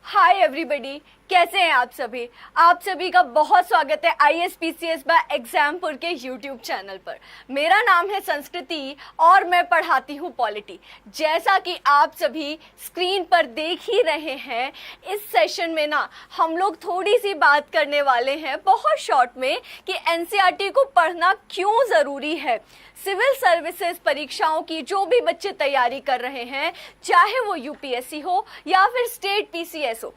Hi everybody, कैसे हैं आप सभी। आप सभी का बहुत स्वागत है ISPCS बाय एग्जामपुर के यूट्यूब चैनल पर। मेरा नाम है संस्कृति और मैं पढ़ाती हूँ पॉलिटी। जैसा कि आप सभी स्क्रीन पर देख ही रहे हैं, इस सेशन में ना हम लोग थोड़ी सी बात करने वाले हैं बहुत शॉर्ट में कि NCERT को पढ़ना क्यों ज़रूरी है। सिविल सर्विसेज परीक्षाओं की जो भी बच्चे तैयारी कर रहे हैं, चाहे वो UPSC हो या फिर स्टेट PCS हो,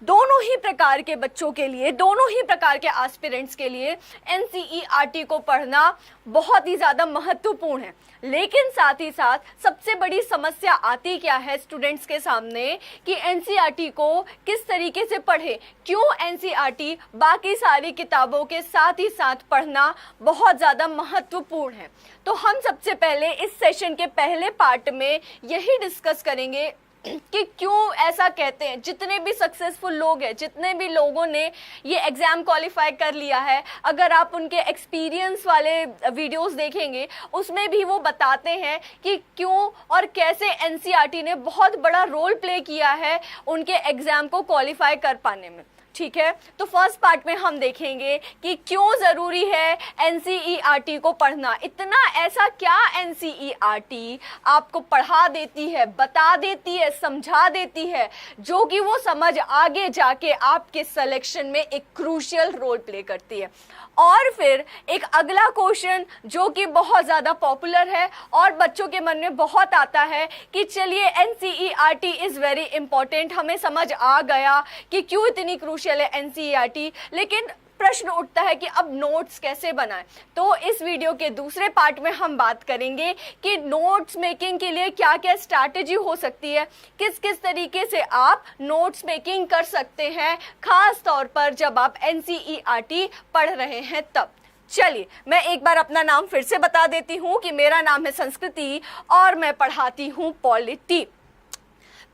दोनों ही प्रकार के बच्चों के लिए, दोनों ही प्रकार के एस्पिरेंट्स के लिए NCERT को पढ़ना बहुत ही ज़्यादा महत्वपूर्ण है। लेकिन साथ ही साथ सबसे बड़ी समस्या आती क्या है स्टूडेंट्स के सामने कि NCERT को किस तरीके से पढ़े, क्यों NCERT बाकी सारी किताबों के साथ ही साथ पढ़ना बहुत ज़्यादा महत्वपूर्ण है। तो हम सबसे पहले इस सेशन के पहले पार्ट में यही डिस्कस करेंगे कि क्यों ऐसा कहते हैं। जितने भी सक्सेसफुल लोग हैं, जितने भी लोगों ने ये एग्ज़ाम क्वालिफाई कर लिया है, अगर आप उनके एक्सपीरियंस वाले वीडियोस देखेंगे, उसमें भी वो बताते हैं कि क्यों और कैसे NCERT ने बहुत बड़ा रोल प्ले किया है उनके एग्ज़ाम को क्वालिफाई कर पाने में। ठीक है, तो फर्स्ट पार्ट में हम देखेंगे कि क्यों ज़रूरी है NCERT को पढ़ना। इतना ऐसा क्या NCERT आपको पढ़ा देती है, बता देती है, समझा देती है, जो कि वो समझ आगे जाके आपके सिलेक्शन में एक क्रूशियल रोल प्ले करती है। और फिर एक अगला क्वेश्चन जो कि बहुत ज़्यादा पॉपुलर है और बच्चों के मन में बहुत आता है कि चलिए NCERT इज़ वेरी इंपॉर्टेंट, हमें समझ आ गया कि क्यों इतनी क्रूशियल है NCERT, लेकिन प्रश्न उठता है कि अब नोट्स कैसे बनाएं। तो इस वीडियो के दूसरे पार्ट में हम बात करेंगे कि नोट्स मेकिंग के लिए क्या क्या स्ट्रैटेजी हो सकती है, किस किस तरीके से आप नोट्स मेकिंग कर सकते हैं, खास तौर पर जब आप NCERT पढ़ रहे हैं तब। चलिए मैं एक बार अपना नाम फिर से बता देती हूँ कि मेरा नाम है संस्कृति और मैं पढ़ाती हूँ पॉलिटी।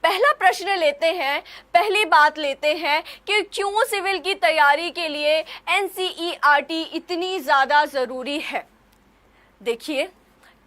पहला प्रश्न लेते हैं, पहली बात लेते हैं कि क्यों सिविल की तैयारी के लिए NCERT इतनी ज़्यादा ज़रूरी है। देखिए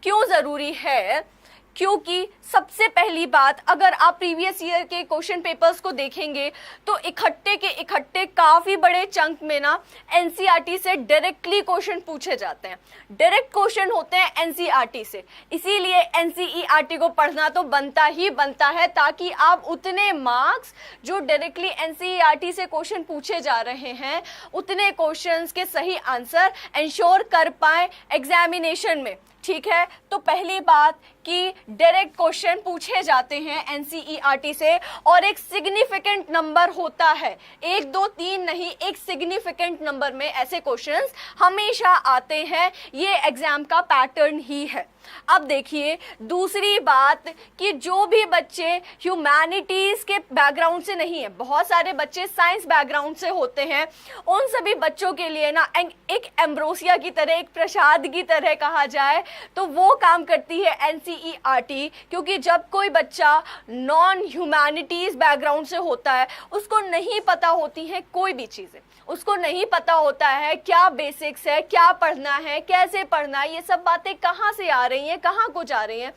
क्यों ज़रूरी है, क्योंकि सबसे पहली बात, अगर आप प्रीवियस ईयर के क्वेश्चन पेपर्स को देखेंगे तो इकट्ठे के इकट्ठे काफ़ी बड़े चंक में ना NCERT से डायरेक्टली क्वेश्चन पूछे जाते हैं। डायरेक्ट क्वेश्चन होते हैं NCERT से, इसीलिए NCERT को पढ़ना तो बनता ही बनता है, ताकि आप उतने मार्क्स जो डायरेक्टली NCERT से क्वेश्चन पूछे जा रहे हैं, उतने क्वेश्चंस के सही आंसर इंश्योर कर पाएँ एग्जामिनेशन में। ठीक है, तो पहली बात कि डायरेक्ट क्वेश्चन पूछे जाते हैं NCERT से और एक सिग्निफिकेंट नंबर होता है, 1 2 3 नहीं, एक सिग्निफिकेंट नंबर में ऐसे क्वेश्चंस हमेशा आते हैं। ये एग्जाम का पैटर्न ही है। अब देखिए दूसरी बात कि जो भी बच्चे ह्यूमैनिटीज़ के बैकग्राउंड से नहीं है, बहुत सारे बच्चे साइंस बैकग्राउंड से होते हैं, उन सभी बच्चों के लिए ना एक एम्ब्रोसिया की तरह, एक प्रसाद की तरह कहा जाए तो वो काम करती है NCERT। क्योंकि जब कोई बच्चा नॉन ह्यूमैनिटीज़ बैकग्राउंड से होता है, उसको नहीं पता होती है कोई भी चीज़ें, उसको नहीं पता होता है क्या बेसिक्स है, क्या पढ़ना है, कैसे पढ़ना है, ये सब बातें कहाँ से आ रही हैं, कहाँ को जा रही हैं।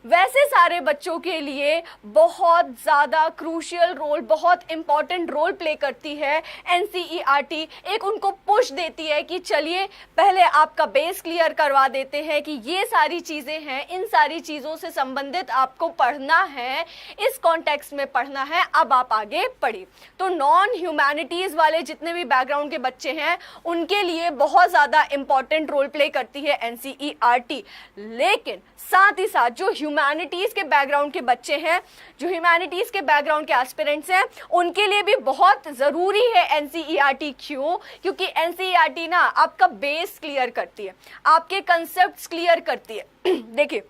वैसे सारे बच्चों के लिए बहुत ज़्यादा क्रूशियल रोल, बहुत इम्पॉर्टेंट रोल प्ले करती है NCERT। एक उनको पुश देती है कि चलिए पहले आपका बेस क्लियर करवा देते हैं कि ये सारी चीज़ें हैं, इन सारी चीज़ों से संबंधित आपको पढ़ना है, इस कॉन्टेक्स्ट में पढ़ना है, अब आप आगे पढ़िए। तो नॉन ह्यूमैनिटीज़ वाले जितने भी बैकग्राउंड के बच्चे हैं, उनके लिए बहुत ज़्यादा इम्पॉर्टेंट रोल प्ले करती है NCERT। लेकिन साथ ही साथ जो ह्यूमैनिटीज़ के बैकग्राउंड के बच्चे हैं, जो ह्यूमैनिटीज़ के बैकग्राउंड के एस्पिरेंट्स हैं, उनके लिए भी बहुत ज़रूरी है NCERT। क्यों? क्योंकि NCERT ना आपका बेस क्लियर करती है, आपके कंसेप्ट्स क्लियर करती है। देखिए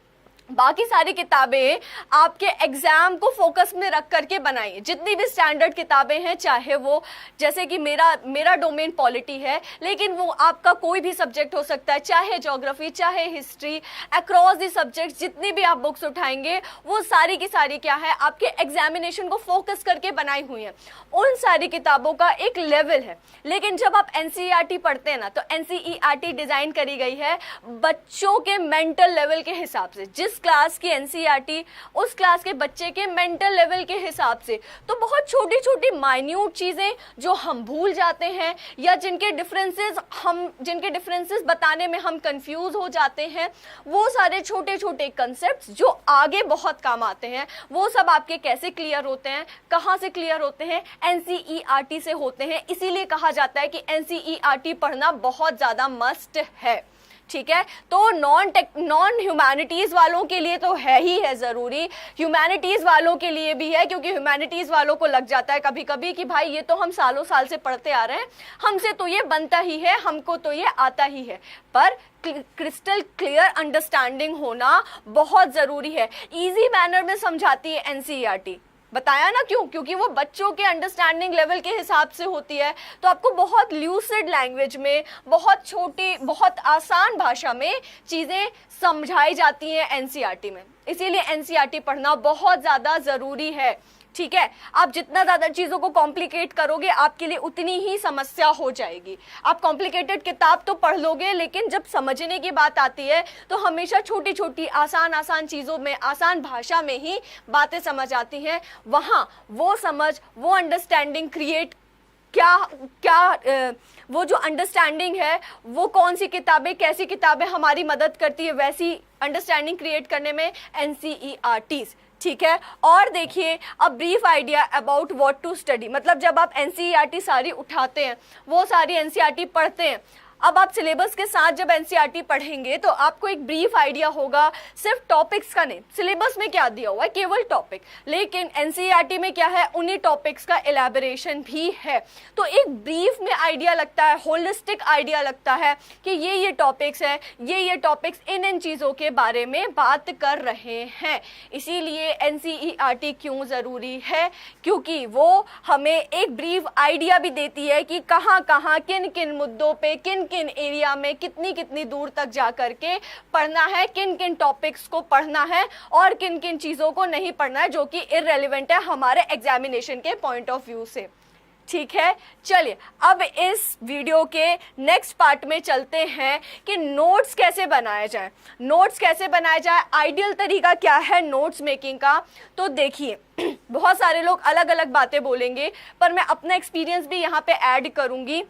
बाकी सारी किताबें आपके एग्ज़ाम को फोकस में रख करके बनाइए। जितनी भी स्टैंडर्ड किताबें हैं, चाहे वो जैसे कि मेरा डोमेन पॉलिटी है, लेकिन वो आपका कोई भी सब्जेक्ट हो सकता है, चाहे ज्योग्राफी, चाहे हिस्ट्री, अक्रॉस दी सब्जेक्ट्स जितनी भी आप बुक्स उठाएंगे वो सारी की सारी क्या है, आपके एग्जामिनेशन को फोकस करके बनाई हुई हैं। उन सारी किताबों का एक लेवल है। लेकिन जब आप NCERT पढ़ते हैं ना, तो NCERT डिज़ाइन करी गई है बच्चों के मेंटल लेवल के हिसाब से। जिस उस क्लास की एनसीईआरटी उस क्लास के बच्चे के मेंटल लेवल के हिसाब से। तो बहुत छोटी छोटी माइन्यूट चीज़ें जो हम भूल जाते हैं या जिनके डिफरेंसेस बताने में हम कंफ्यूज हो जाते हैं, वो सारे छोटे छोटे कंसेप्ट्स जो आगे बहुत काम आते हैं, वो सब आपके कैसे क्लियर होते हैं, कहाँ से क्लियर होते हैं? एनसीईआरटी से होते हैं। इसीलिए कहा जाता है कि एनसीईआरटी पढ़ना बहुत ज़्यादा मस्ट है। ठीक है, तो नॉन ह्यूमैनिटीज वालों के लिए तो है ही है ज़रूरी, ह्यूमैनिटीज वालों के लिए भी है, क्योंकि ह्यूमैनिटीज वालों को लग जाता है कभी कभी कि भाई ये तो हम सालों साल से पढ़ते आ रहे हैं, हमसे तो ये बनता ही है, हमको तो ये आता ही है। पर क्रिस्टल क्लियर अंडरस्टैंडिंग होना बहुत ज़रूरी है। ईजी मैनर में समझाती है एनसीईआरटी, बताया ना क्यों? क्योंकि वो बच्चों के अंडरस्टैंडिंग लेवल के हिसाब से होती है। तो आपको बहुत ल्यूसिड लैंग्वेज में, बहुत छोटी, बहुत आसान भाषा में चीज़ें समझाई जाती हैं एनसीईआरटी में। इसीलिए एनसीईआरटी पढ़ना बहुत ज़्यादा ज़रूरी है। ठीक है, आप जितना ज़्यादा चीज़ों को कॉम्प्लिकेट करोगे आपके लिए उतनी ही समस्या हो जाएगी। आप कॉम्प्लिकेटेड किताब तो पढ़ लोगे, लेकिन जब समझने की बात आती है तो हमेशा छोटी छोटी आसान चीज़ों में, आसान भाषा में ही बातें समझ आती हैं। वहाँ वो समझ, वो अंडरस्टैंडिंग क्रिएट वो जो अंडरस्टैंडिंग है, वो कौन सी किताबें, कैसी किताबें हमारी मदद करती है वैसी अंडरस्टैंडिंग क्रिएट करने में एनसीईआरटीज। ठीक है, और देखिए a brief idea about what to study, मतलब जब आप एनसीईआरटी सारी उठाते हैं, वो सारी एनसीईआरटी पढ़ते हैं, अब आप सिलेबस के साथ जब एनसीईआरटी पढ़ेंगे तो आपको एक ब्रीफ आइडिया होगा, सिर्फ टॉपिक्स का नहीं। सिलेबस में क्या दिया हुआ है? केवल टॉपिक, लेकिन एनसीईआरटी में क्या है? उन्हीं टॉपिक्स का एलैबोरेशन भी है। तो एक ब्रीफ में आइडिया लगता है, होलिस्टिक आइडिया लगता है कि ये टॉपिक्स है, ये टॉपिक्स इन चीज़ों के बारे में बात कर रहे हैं। इसीलिए एनसीईआरटी क्यों ज़रूरी है? क्योंकि वो हमें एक ब्रीफ आइडिया भी देती है कि कहाँ कहाँ, किन किन मुद्दों पे, किन किन एरिया में कितनी दूर तक जा करके पढ़ना है, किन किन टॉपिक्स को पढ़ना है और किन किन चीज़ों को नहीं पढ़ना है, जो कि इररेलेवेंट है हमारे एग्जामिनेशन के पॉइंट ऑफ व्यू से। ठीक है, चलिए अब इस वीडियो के नेक्स्ट पार्ट में चलते हैं कि नोट्स कैसे बनाया जाए। नोट्स कैसे बनाया जाए, आइडियल तरीका क्या है नोट्स मेकिंग का। तो देखिए बहुत सारे लोग अलग अलग बातें बोलेंगे, पर मैं अपना एक्सपीरियंस भी यहाँ पे ऐड करूँगी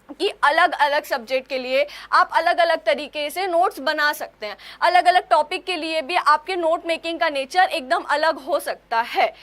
कि अलग अलग सब्जेक्ट के लिए आप अलग अलग तरीके से नोट्स बना सकते हैं। अलग अलग टॉपिक के लिए भी आपके नोट मेकिंग का नेचर एकदम अलग हो सकता है।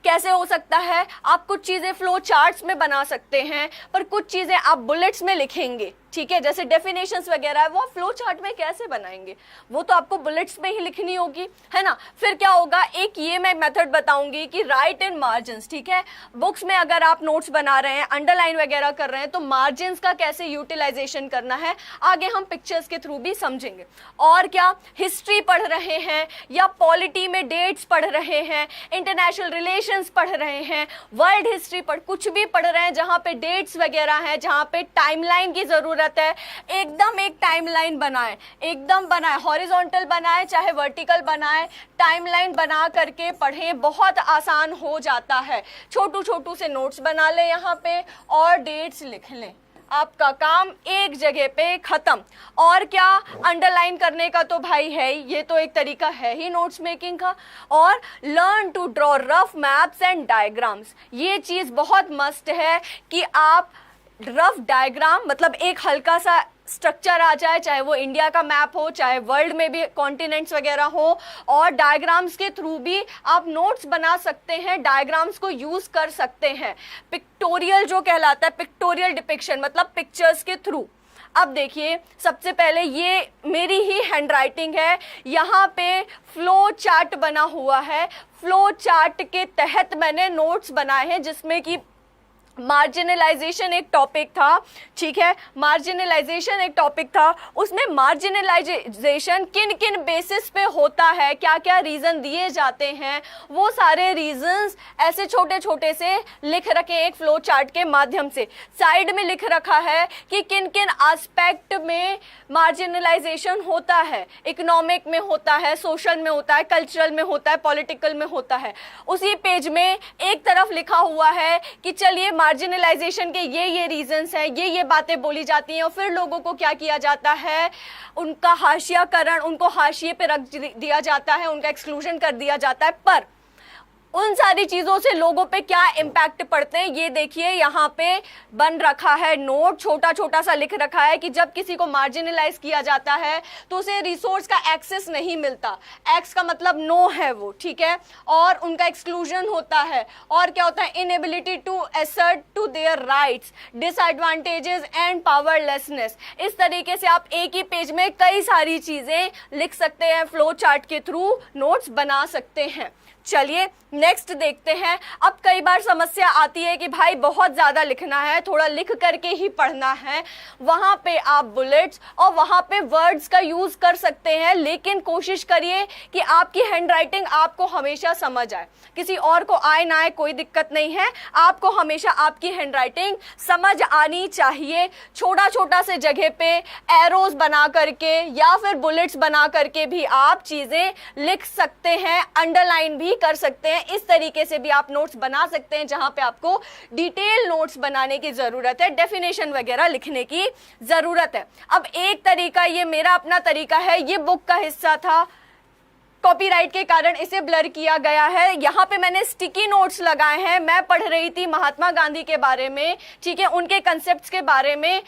कैसे हो सकता है? आप कुछ चीज़ें फ्लो चार्ट्स में बना सकते हैं, पर कुछ चीज़ें आप बुलेट्स में लिखेंगे। ठीक है, जैसे डेफिनेशंस वगैरह है, वो फ्लो चार्ट में कैसे बनाएंगे? वो तो आपको बुलेट्स में ही लिखनी होगी, है ना। फिर क्या होगा, एक ये मैं मेथड बताऊंगी कि राइट इन मार्जिन्स। ठीक है, बुक्स में अगर आप नोट्स बना रहे हैं, अंडरलाइन वगैरह कर रहे हैं, तो मार्जिन्स का कैसे यूटिलाइजेशन करना है आगे हम पिक्चर्स के थ्रू भी समझेंगे। और क्या, हिस्ट्री पढ़ रहे हैं या पॉलिटी में डेट्स पढ़ रहे हैं, इंटरनेशनल रिलेशंस पढ़ रहे हैं, वर्ल्ड हिस्ट्री कुछ भी पढ़ रहे हैं जहाँ पे डेट्स वगैरह हैं, जहाँ पे टाइमलाइन की जरूरत है, एकदम एक टाइमलाइन बनाए, एकदम बनाए, हॉरिजॉन्टल बनाए चाहे वर्टिकल बनाए, टाइमलाइन बना करके पढ़ें, बहुत आसान हो जाता है। छोटू से नोट्स बना लें यहाँ पे और डेट्स लिख लें, आपका काम एक जगह पे खत्म। और क्या, अंडरलाइन करने का तो भाई है ही, ये तो एक तरीका है ही नोट्स मेकिंग का। और learn to draw rough maps and diagrams, ये चीज़ बहुत मस्ट है कि आप रफ डायग्राम, मतलब एक हल्का सा स्ट्रक्चर आ जाए, चाहे वो इंडिया का मैप हो, चाहे वर्ल्ड में भी कॉन्टिनेंट्स वगैरह हो, और डायग्राम्स के थ्रू भी आप नोट्स बना सकते हैं, डायग्राम्स को यूज़ कर सकते हैं। पिक्टोरियल जो कहलाता है, पिक्टोरियल डिपिक्शन, मतलब पिक्चर्स के थ्रू। अब देखिए, सबसे पहले ये मेरी ही हैंडराइटिंग है, यहाँ पे फ्लो चार्ट बना हुआ है। फ्लो चार्ट के तहत मैंने नोट्स बनाए हैं, जिसमें कि मार्जिनलाइजेशन एक टॉपिक था। ठीक है, मार्जिनलाइजेशन एक टॉपिक था, उसमें मार्जिनलाइजेशन किन किन बेसिस पे होता है, क्या क्या रीज़न दिए जाते हैं, वो सारे रीजंस ऐसे छोटे छोटे से लिख रखे एक फ्लो चार्ट के माध्यम से। साइड में लिख रखा है कि किन किन एस्पेक्ट में मार्जिनलाइजेशन होता है, इकोनॉमिक में होता है, सोशल में होता है, कल्चरल में होता है, पॉलिटिकल में होता है। उसी पेज में एक तरफ लिखा हुआ है कि चलिए मार्जिनलाइजेशन के ये रीजंस हैं, ये बातें बोली जाती हैं और फिर लोगों को क्या किया जाता है, उनका हाशियाकरण, उनको हाशिए पे रख दिया जाता है, उनका एक्सक्लूजन कर दिया जाता है। पर उन सारी चीजों से लोगों पे क्या इम्पैक्ट पड़ते हैं ये देखिए, यहाँ पे बन रखा है नोट, छोटा छोटा सा लिख रखा है कि जब किसी को मार्जिनलाइज किया जाता है तो उसे रिसोर्स का एक्सेस नहीं मिलता। एक्स का मतलब नो है वो, ठीक है, और उनका एक्सक्लूजन होता है। और क्या होता है, inability to assert to their rights, disadvantages and powerlessness. इस तरीके से आप एक ही पेज में कई सारी चीजें लिख सकते हैं, फ्लो चार्ट के थ्रू नोट्स बना सकते हैं। चलिए नेक्स्ट देखते हैं। अब कई बार समस्या आती है कि भाई बहुत ज़्यादा लिखना है, थोड़ा लिख करके ही पढ़ना है, वहाँ पे आप बुलेट्स और वहाँ पे वर्ड्स का यूज़ कर सकते हैं, लेकिन कोशिश करिए कि आपकी हैंडराइटिंग आपको हमेशा समझ आए। किसी और को आए ना आए कोई दिक्कत नहीं है, आपको हमेशा आपकी हैंडराइटिंग समझ आनी चाहिए। छोटा छोटा से जगह पे एरोज बना करके या फिर बुलेट्स बना करके भी आप चीज़ें लिख सकते हैं, अंडरलाइन भी कर सकते हैं। इस तरीके से भी आप नोट्स बना सकते हैं जहां पे आपको डिटेल नोट्स बनाने की जरूरत है, डेफिनेशन वगैरह लिखने की जरूरत है। अब एक तरीका, ये मेरा अपना तरीका है, ये बुक का हिस्सा था, कॉपीराइट के कारण इसे ब्लर किया गया है। यहाँ पे मैंने स्टिकी नोट्स लगाए हैं। मैं पढ़ रही थी महात्मा गांधी के बारे में, ठीक है, उनके कंसेप्ट्स के बारे में।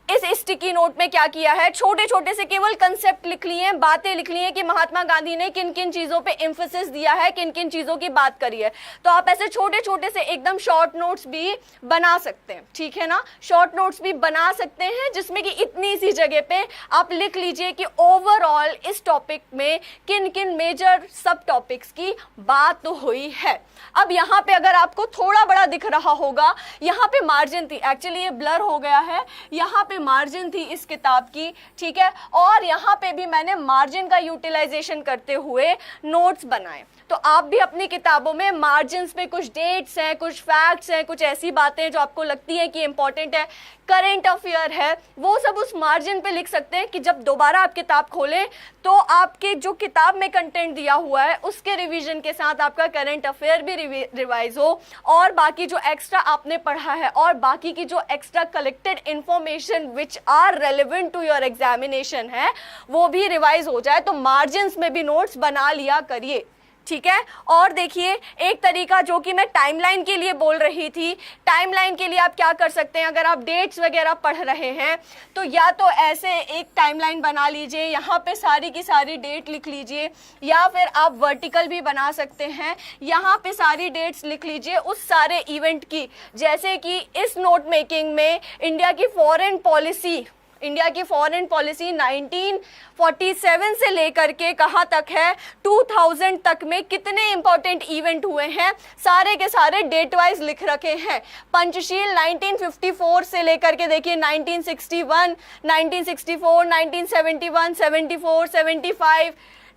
इस स्टिकी नोट में क्या किया है, छोटे छोटे से केवल कंसेप्ट लिख लिए हैं, बातें लिख ली हैं कि महात्मा गांधी ने किन किन चीजों पे एम्फेसिस दिया है, किन किन चीजों की बात करी है। तो आप ऐसे छोटे छोटे से एकदम शॉर्ट नोट्स भी बना सकते हैं, ठीक है ना, शॉर्ट नोट्स भी बना सकते हैं जिसमें कि इतनी सी जगह पे आप लिख लीजिए कि ओवरऑल इस टॉपिक में किन किन मेजर सब टॉपिक्स की बात हुई है। अब यहाँ पे अगर आपको थोड़ा बड़ा दिख रहा होगा, यहाँ पे मार्जिन थी, एक्चुअली ये ब्लर हो गया है, यहाँ पे मार्जिन थी इस किताब की, ठीक है, और यहाँ पे भी मैंने मार्जिन का यूटिलाइजेशन करते हुए नोट्स बनाए। तो आप भी अपनी किताबों में मार्जिन्स पे कुछ डेट्स हैं, कुछ फैक्ट्स हैं, कुछ ऐसी बातें जो आपको लगती है कि इंपॉर्टेंट है, करंट अफेयर है, वो सब उस मार्जिन पे लिख सकते हैं कि जब दोबारा आप किताब खोलें तो आपके जो किताब में कंटेंट दिया हुआ है उसके रिवीजन के साथ आपका करंट अफेयर भी रिवाइज हो, और बाकी जो एक्स्ट्रा आपने पढ़ा है और बाकी की जो extra collected information which are relevant to your examination है वो भी रिवाइज हो जाए। तो मार्जिन्स में भी नोट्स बना लिया करिए, ठीक है। और देखिए एक तरीका जो कि मैं टाइमलाइन के लिए बोल रही थी, टाइमलाइन के लिए आप क्या कर सकते हैं, अगर आप डेट्स वगैरह पढ़ रहे हैं तो या तो ऐसे एक टाइमलाइन बना लीजिए, यहाँ पे सारी की सारी डेट लिख लीजिए, या फिर आप वर्टिकल भी बना सकते हैं, यहाँ पे सारी डेट्स लिख लीजिए उस सारे इवेंट की। जैसे कि इस नोट मेकिंग में इंडिया की फॉरेन पॉलिसी 1947 से लेकर के कहाँ तक है, 2000 तक में कितने इंपॉर्टेंट इवेंट हुए हैं, सारे के सारे डेट वाइज लिख रखे हैं। पंचशील 1954 से लेकर के देखिए 1961, 1964, 1971, 74, 75,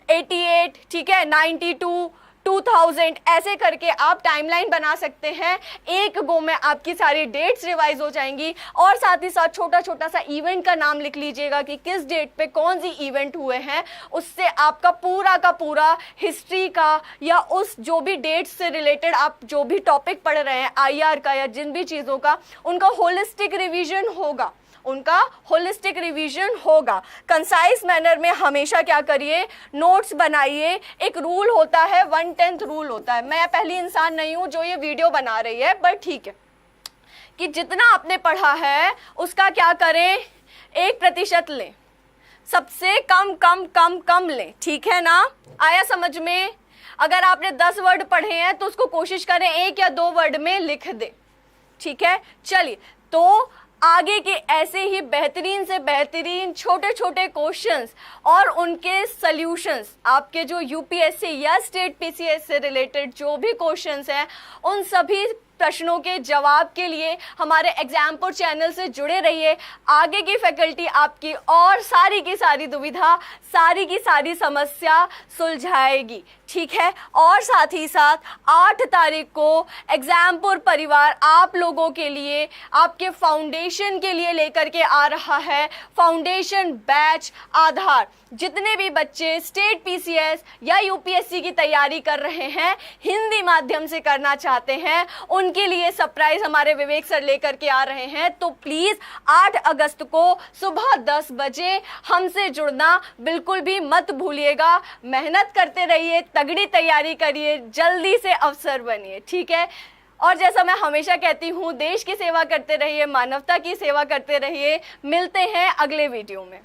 88, ठीक है, 92, 2000, ऐसे करके आप टाइमलाइन बना सकते हैं। एक गो में आपकी सारी डेट्स रिवाइज हो जाएंगी, और साथ ही साथ छोटा छोटा सा इवेंट का नाम लिख लीजिएगा कि किस डेट पे कौन सी इवेंट हुए हैं। उससे आपका पूरा का पूरा हिस्ट्री का या उस जो भी डेट्स से रिलेटेड आप जो भी टॉपिक पढ़ रहे हैं, आईआर का या जिन भी चीज़ों का, उनका होलिस्टिक रिवीजन होगा। कंसाइज मैनर में हमेशा क्या करिए, नोट्स बनाइए। एक रूल होता है, 1/10 रूल होता है। मैं पहली इंसान नहीं हूं जो ये वीडियो बना रही है, बट ठीक है, कि जितना आपने पढ़ा है उसका क्या करें, 1% लें, सबसे कम लें, ठीक है ना, आया समझ में। अगर आपने 10 वर्ड पढ़े हैं तो उसको कोशिश करें 1 या 2 वर्ड में लिख दे, ठीक है। चलिए, तो आगे के ऐसे ही बेहतरीन से बेहतरीन छोटे छोटे क्वेश्चंस और उनके सॉल्यूशंस, आपके जो यूपीएससी या स्टेट पीसीएस से रिलेटेड जो भी क्वेश्चंस हैं, उन सभी प्रश्नों के जवाब के लिए हमारे एग्जामपुर चैनल से जुड़े रहिए। आगे की फैकल्टी आपकी और सारी की सारी दुविधा, सारी की सारी समस्या सुलझाएगी। ठीक है। और साथ ही साथ 8 तारीख को एग्जामपुर परिवार आप लोगों के लिए, आपके फाउंडेशन के लिए लेकर के आ रहा है फाउंडेशन बैच आधार। जितने भी बच्चे स्टेट पीसीएस या यूपीएससी की तैयारी कर रहे हैं, हिंदी माध्यम से करना चाहते हैं, उनके लिए सरप्राइज हमारे विवेक सर लेकर के आ रहे हैं। तो प्लीज 8 अगस्त को सुबह 10 बजे हमसे जुड़ना बिल्कुल भी मत भूलिएगा। मेहनत करते रहिए, तगड़ी तैयारी करिए, जल्दी से अफसर बनिए, ठीक है। और जैसा मैं हमेशा कहती हूँ, देश की सेवा करते रहिए, मानवता की सेवा करते रहिए। मिलते हैं अगले वीडियो में।